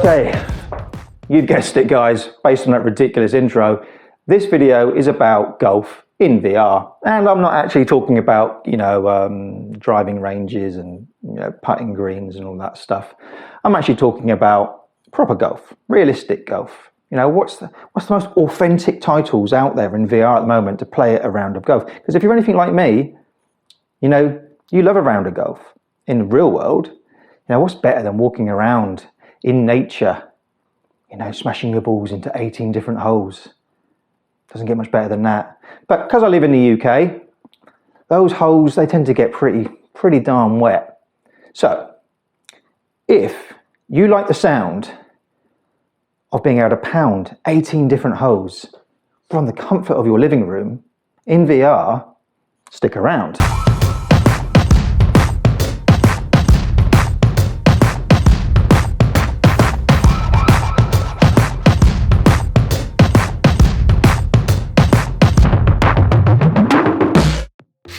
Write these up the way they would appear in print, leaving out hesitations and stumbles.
Okay, you've guessed it guys, based on that ridiculous intro, this video is about golf in VR. And I'm not actually talking about, driving ranges and putting greens and all that stuff. I'm actually talking about proper golf, realistic golf. What's the most authentic titles out there in VR at the moment to play a round of golf? Because if you're anything like me, you love a round of golf. In the real world, what's better than walking around in nature, smashing your balls into 18 different holes? Doesn't get much better than that. But because I live in the UK, those holes, they tend to get pretty darn wet. So if you like the sound of being able to pound 18 different holes from the comfort of your living room in VR, stick around.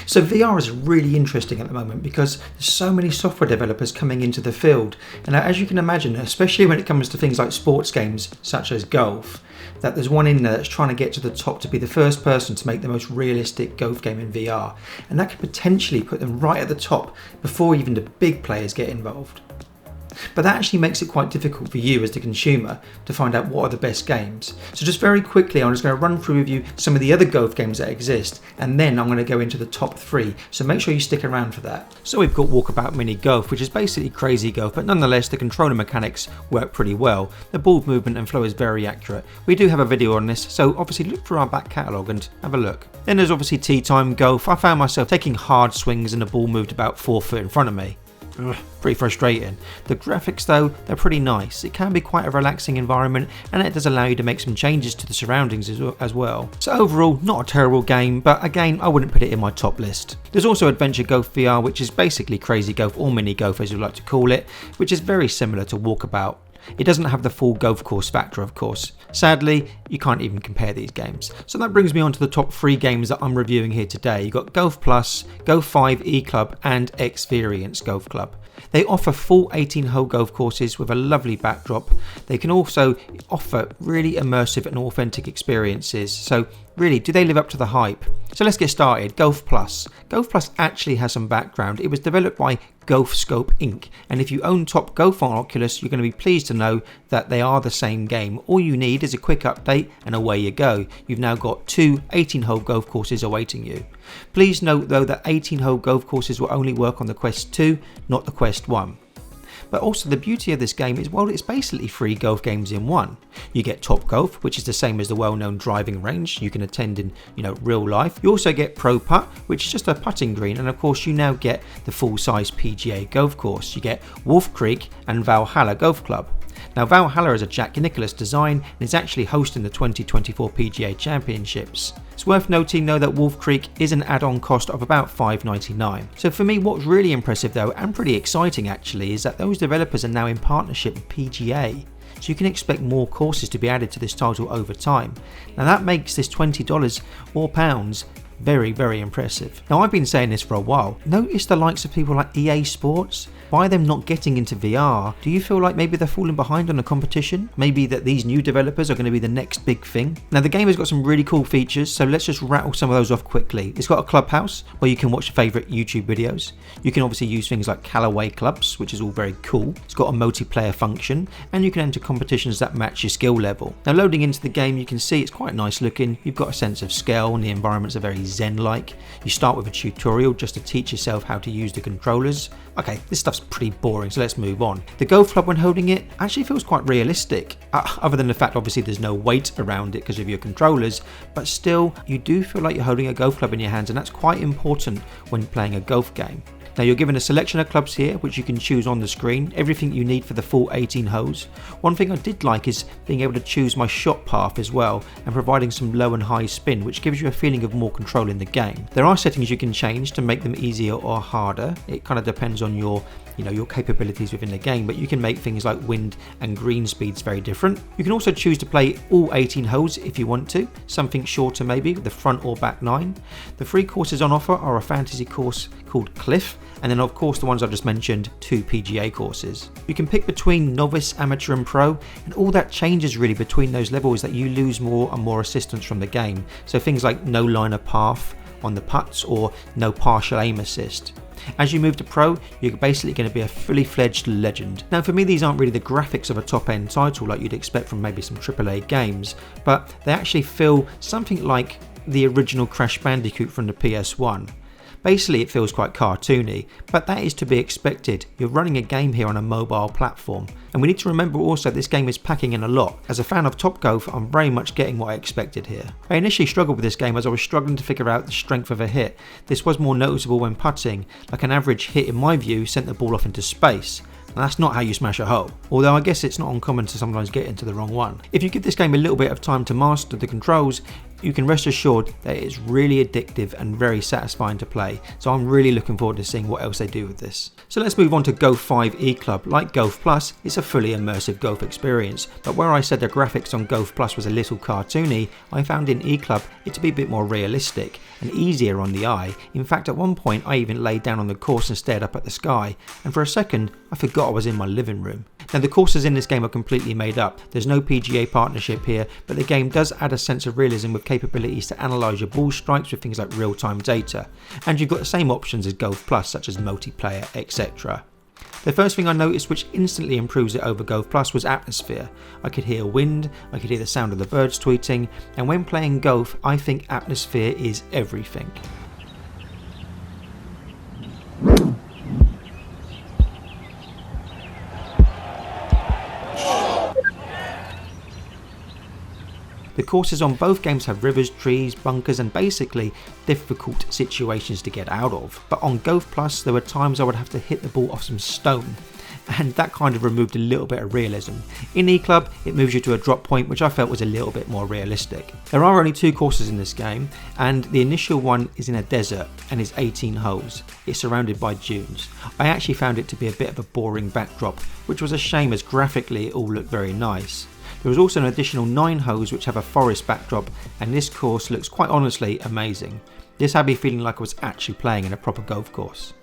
So VR is really interesting at the moment because there's so many software developers coming into the field, and as you can imagine, especially when it comes to things like sports games such as golf, that there's one in there that's trying to get to the top to be the first person to make the most realistic golf game in VR, and that could potentially put them right at the top before even the big players get involved. But that actually makes it quite difficult for you as the consumer to find out what are the best games. So just very quickly, I'm just going to run through with you some of the other golf games that exist, and then I'm going to go into the top 3. So make sure you stick around for that. So we've got Walkabout Mini Golf, which is basically crazy golf, but nonetheless the controller mechanics work pretty well. The ball movement and flow is very accurate. We do have a video on this, so obviously look through our back catalogue and have a look. Then there's obviously Teatime Golf. I found myself taking hard swings and the ball moved about 4 foot in front of me. Pretty frustrating. The graphics though, they're pretty nice. It can be quite a relaxing environment, and it does allow you to make some changes to the surroundings as well. So overall, not a terrible game, but again, I wouldn't put it in my top list. There's also Adventure Golf VR, which is basically crazy golf or mini golf as you like to call it, which is very similar to Walkabout. It doesn't have the full golf course factor, of course. Sadly, you can't even compare these games. So that brings me on to the top 3 games that I'm reviewing here today. You've got Golf Plus, Golf 5 eClub and exVRience Golf Club. They offer full 18-hole golf courses with a lovely backdrop. They can also offer really immersive and authentic experiences. So really, do they live up to the hype? So let's get started. Golf Plus. Golf Plus actually has some background. It was developed by Golf Scope Inc. And if you own Top Golf on Oculus, you're going to be pleased to know that they are the same game. All you need is a quick update and away you go. You've now got 2 18-hole golf courses awaiting you. Please note though that 18-hole golf courses will only work on the Quest 2, not the Quest 1. But also the beauty of this game is, well, it's basically 3 golf games in one. You get Top Golf, which is the same as the well-known driving range you can attend in, real life. You also get Pro Putt, which is just a putting green, and of course you now get the full-size PGA golf course. You get Wolf Creek and Valhalla Golf Club. Now Valhalla is a Jack Nicklaus design and is actually hosting the 2024 PGA Championships. It's worth noting though that Wolf Creek is an add-on cost of about $5.99. So for me, what's really impressive though, and pretty exciting actually, is that those developers are now in partnership with PGA. So you can expect more courses to be added to this title over time. Now that makes this $20 or pounds very, very impressive. Now I've been saying this for a while. Notice the likes of people like EA Sports. By them not getting into VR, do you feel like maybe they're falling behind on the competition? Maybe that these new developers are going to be the next big thing? Now the game has got some really cool features, so let's just rattle some of those off quickly. It's got a clubhouse where you can watch your favourite YouTube videos. You can obviously use things like Callaway clubs, which is all very cool. It's got a multiplayer function, and you can enter competitions that match your skill level. Now loading into the game, you can see it's quite nice looking. You've got a sense of scale and the environments are very zen-like. You start with a tutorial just to teach yourself how to use the controllers. Okay, this stuff's pretty boring, so let's move on. The golf club when holding it actually feels quite realistic, other than the fact obviously there's no weight around it because of your controllers, but still you do feel like you're holding a golf club in your hands, and that's quite important when playing a golf game. Now you're given a selection of clubs here which you can choose on the screen, everything you need for the full 18 holes. One thing I did like is being able to choose my shot path as well, and providing some low and high spin, which gives you a feeling of more control in the game. There are settings you can change to make them easier or harder. It kind of depends on your capabilities within the game, but you can make things like wind and green speeds very different. You can also choose to play all 18 holes if you want to, something shorter maybe with the front or back 9. The 3 courses on offer are a fantasy course called Cliff and then of course the ones I've just mentioned, 2 PGA courses. You can pick between novice, amateur and pro, and all that changes really between those levels that you lose more and more assistance from the game. So things like no line of path on the putts or no partial aim assist. As you move to pro, you're basically going to be a fully fledged legend. Now for me, these aren't really the graphics of a top end title like you'd expect from maybe some AAA games, but they actually feel something like the original Crash Bandicoot from the PS1. Basically it feels quite cartoony, but that is to be expected. You're running a game here on a mobile platform. And we need to remember also this game is packing in a lot. As a fan of Topgolf, I'm very much getting what I expected here. I initially struggled with this game as I was struggling to figure out the strength of a hit. This was more noticeable when putting, like an average hit in my view sent the ball off into space. And that's not how you smash a hole, although I guess it's not uncommon to sometimes get into the wrong one. If you give this game a little bit of time to master the controls, you can rest assured that it's really addictive and very satisfying to play, so I'm really looking forward to seeing what else they do with this. So let's move on to Golf 5 eClub. Like Golf Plus, it's a fully immersive golf experience, but where I said the graphics on Golf Plus was a little cartoony, I found in eClub it to be a bit more realistic and easier on the eye. In fact, at one point I even laid down on the course and stared up at the sky, and for a second I forgot I was in my living room. Now the courses in this game are completely made up. There's no PGA partnership here, but the game does add a sense of realism with capabilities to analyse your ball strikes with things like real-time data. And you've got the same options as Golf Plus, such as multiplayer, etc. The first thing I noticed which instantly improves it over Golf Plus was atmosphere. I could hear wind, I could hear the sound of the birds tweeting, and when playing golf I think atmosphere is everything. The courses on both games have rivers, trees, bunkers and basically difficult situations to get out of. But on Golf Plus there were times I would have to hit the ball off some stone, and that kind of removed a little bit of realism. In eClub it moves you to a drop point which I felt was a little bit more realistic. There are only 2 courses in this game, and the initial one is in a desert and is 18 holes. It's surrounded by dunes. I actually found it to be a bit of a boring backdrop, which was a shame as graphically it all looked very nice. There was also an additional 9 holes which have a forest backdrop, and this course looks quite honestly amazing. This had me feeling like I was actually playing in a proper golf course.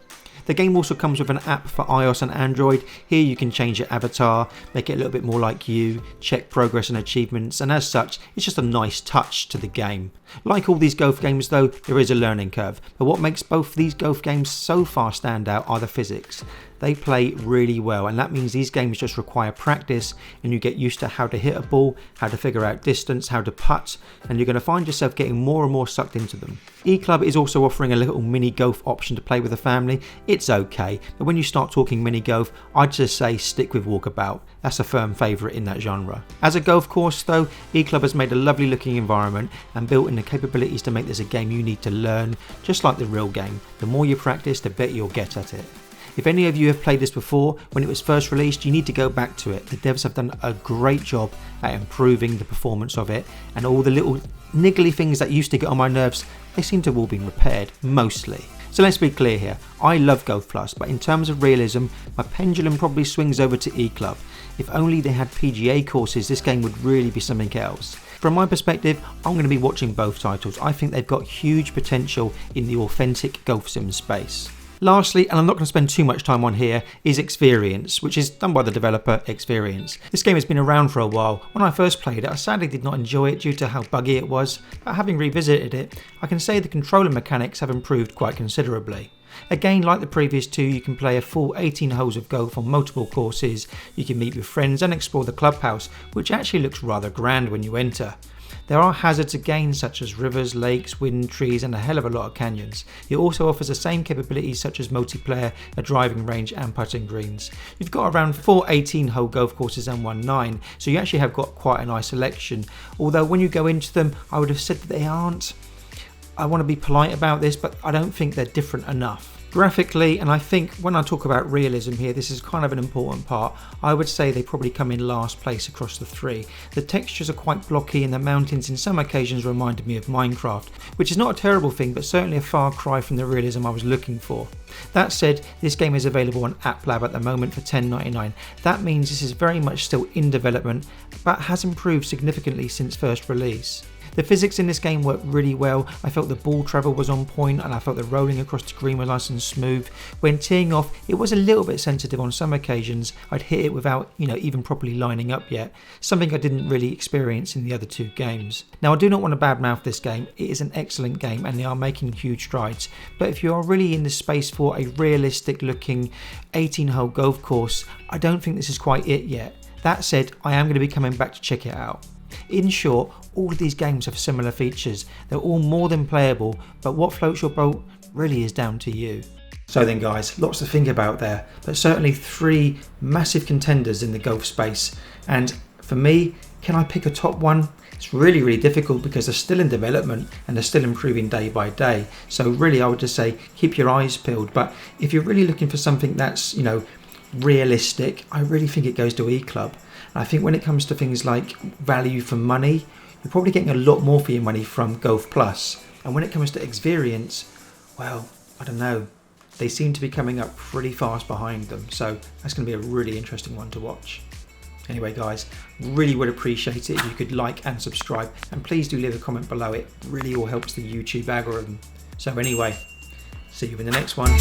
The game also comes with an app for iOS and Android. Here you can change your avatar, make it a little bit more like you, check progress and achievements, and as such it's just a nice touch to the game. Like all these golf games though, there is a learning curve, but what makes both these golf games so far stand out are the physics. They play really well, and that means these games just require practice and you get used to how to hit a ball, how to figure out distance, how to putt, and you're going to find yourself getting more and more sucked into them. eClub is also offering a little mini golf option to play with the family. It's okay, but when you start talking mini golf, I'd just say stick with Walkabout. That's a firm favourite in that genre. As a golf course though, eClub has made a lovely looking environment and built in the capabilities to make this a game you need to learn, just like the real game. The more you practice, the better you'll get at it. If any of you have played this before, when it was first released, you need to go back to it. The devs have done a great job at improving the performance of it, and all the little niggly things that used to get on my nerves, they seem to have all been repaired, mostly. So let's be clear here, I love Golf Plus, but in terms of realism, my pendulum probably swings over to eClub. If only they had PGA courses, this game would really be something else. From my perspective, I'm going to be watching both titles. I think they've got huge potential in the authentic golf sim space. Lastly, and I'm not going to spend too much time on here, is exVRience, which is done by the developer exVRience. This game has been around for a while. When I first played it, I sadly did not enjoy it due to how buggy it was, but having revisited it, I can say the controller mechanics have improved quite considerably. Again, like the previous 2, you can play a full 18 holes of golf on multiple courses, you can meet with friends and explore the clubhouse, which actually looks rather grand when you enter. There are hazards again such as rivers, lakes, wind, trees and a hell of a lot of canyons. It also offers the same capabilities such as multiplayer, a driving range and putting greens. You've got around 4 18-hole golf courses and 1 9, so you actually have got quite a nice selection. Although when you go into them, I would have said that they aren't. I want to be polite about this, but I don't think they're different enough. Graphically, and I think when I talk about realism here, this is kind of an important part, I would say they probably come in last place across the 3. The textures are quite blocky and the mountains in some occasions reminded me of Minecraft, which is not a terrible thing but certainly a far cry from the realism I was looking for. That said, this game is available on App Lab at the moment for $10.99. That means this is very much still in development, but has improved significantly since first release. The physics in this game worked really well. I felt the ball travel was on point, and I felt the rolling across the green was nice and smooth. When teeing off, it was a little bit sensitive on some occasions. I'd hit it without, even properly lining up yet, something I didn't really experience in the other two games. Now, I do not want to badmouth this game. It is an excellent game and they are making huge strides. But if you are really in the space for a realistic looking 18-hole golf course, I don't think this is quite it yet. That said, I am going to be coming back to check it out. In short, all of these games have similar features. They're all more than playable, but what floats your boat really is down to you. So then guys, lots to think about there, but certainly 3 massive contenders in the golf space. And for me, can I pick a top one? It's really difficult because they're still in development and they're still improving day by day. So really I would just say keep your eyes peeled. But if you're really looking for something that's, realistic, I really think it goes to eClub. I think when it comes to things like value for money, you're probably getting a lot more for your money from Golf Plus. And when it comes to exVRience, well, I don't know. They seem to be coming up pretty fast behind them. So that's going to be a really interesting one to watch. Anyway, guys, really would appreciate it if you could like and subscribe. And please do leave a comment below. It really all helps the YouTube algorithm. So anyway, see you in the next one.